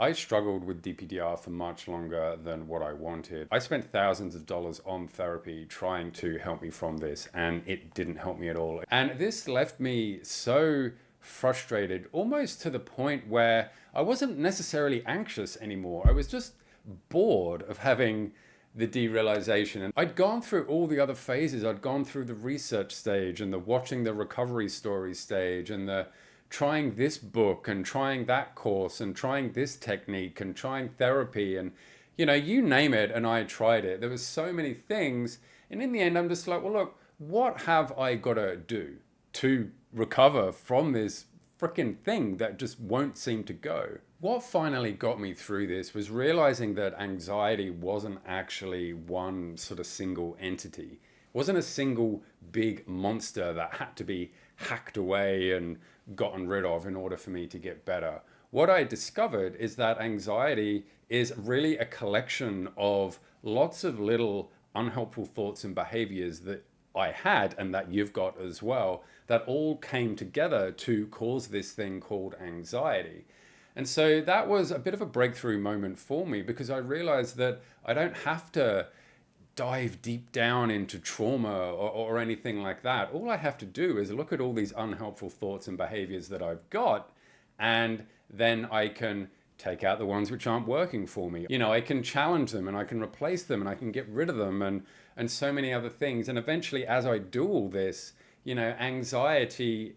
I struggled with DPDR for much longer than what I wanted. I spent thousands of dollars on therapy trying to help me from this, and it didn't help me at all. And this left me so frustrated, almost to the point where I wasn't necessarily anxious anymore. I was just bored of having the derealization. And I'd gone through all the other phases. I'd gone through the research stage and the watching the recovery story stage and the trying this book and trying that course and trying this technique and trying therapy and you name it, and I tried it. There was so many things, and in the end I'm just like, well, look, what have I got to do to recover from this freaking thing that just won't seem to go? What finally got me through this was realizing that anxiety wasn't actually one sort of single entity. It wasn't a single big monster that had to be hacked away and gotten rid of in order for me to get better. What I discovered is that anxiety is really a collection of lots of little unhelpful thoughts and behaviors that I had and that you've got as well, that all came together to cause this thing called anxiety. And so that was a bit of a breakthrough moment for me, because I realized that I don't have to dive deep down into trauma or anything like that. All I have to do is look at all these unhelpful thoughts and behaviors that I've got, and then I can take out the ones which aren't working for me. I can challenge them and I can replace them and I can get rid of them and so many other things. And eventually, as I do all this, anxiety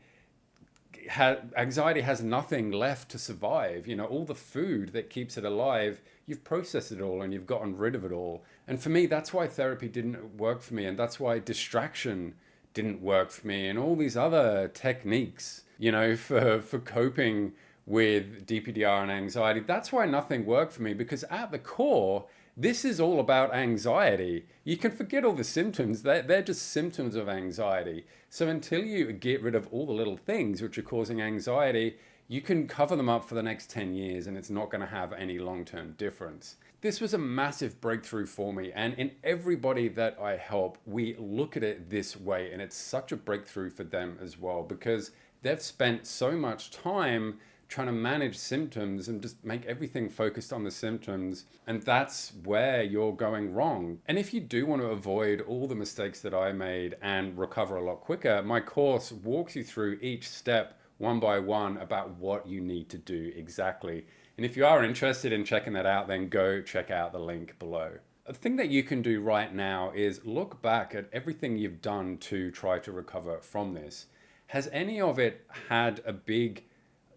has nothing left to survive. All the food that keeps it alive, you've processed it all and you've gotten rid of it all. And for me, that's why therapy didn't work for me, and that's why distraction didn't work for me, and all these other techniques, for coping with DPDR and anxiety. That's why nothing worked for me, because at the core, this is all about anxiety. You can forget all the symptoms. They're just symptoms of anxiety. So until you get rid of all the little things which are causing anxiety, you can cover them up for the next 10 years and it's not going to have any long-term difference. This was a massive breakthrough for me, and in everybody that I help, we look at it this way, and it's such a breakthrough for them as well, because they've spent so much time trying to manage symptoms and just make everything focused on the symptoms. And that's where you're going wrong. And if you do want to avoid all the mistakes that I made and recover a lot quicker, my course walks you through each step one by one about what you need to do exactly. And if you are interested in checking that out, then go check out the link below. A thing that you can do right now is look back at everything you've done to try to recover from this. Has any of it had a big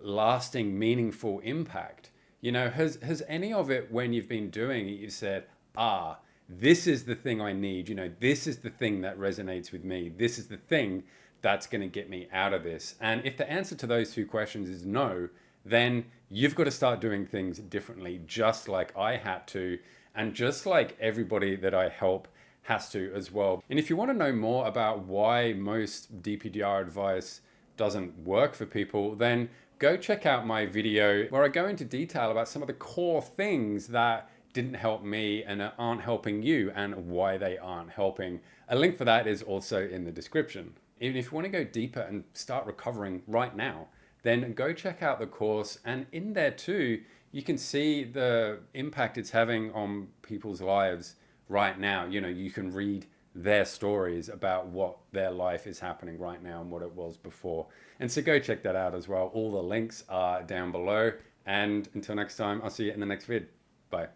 lasting, meaningful impact? Has any of it, when you've been doing it, you said, this is the thing I need, this is the thing that resonates with me, this is the thing that's going to get me out of this? And if the answer to those two questions is no, then you've got to start doing things differently, just like I had to, and just like everybody that I help has to as well. And if you want to know more about why most DPDR advice doesn't work for people, then go check out my video where I go into detail about some of the core things that didn't help me and aren't helping you, and why they aren't helping. A link for that is also in the description. Even if you want to go deeper and start recovering right now, then go check out the course. And in there too, you can see the impact it's having on people's lives right now. You can read their stories about what their life is happening right now and what it was before. And so go check that out as well. All the links are down below. And until next time, I'll see you in the next vid. Bye.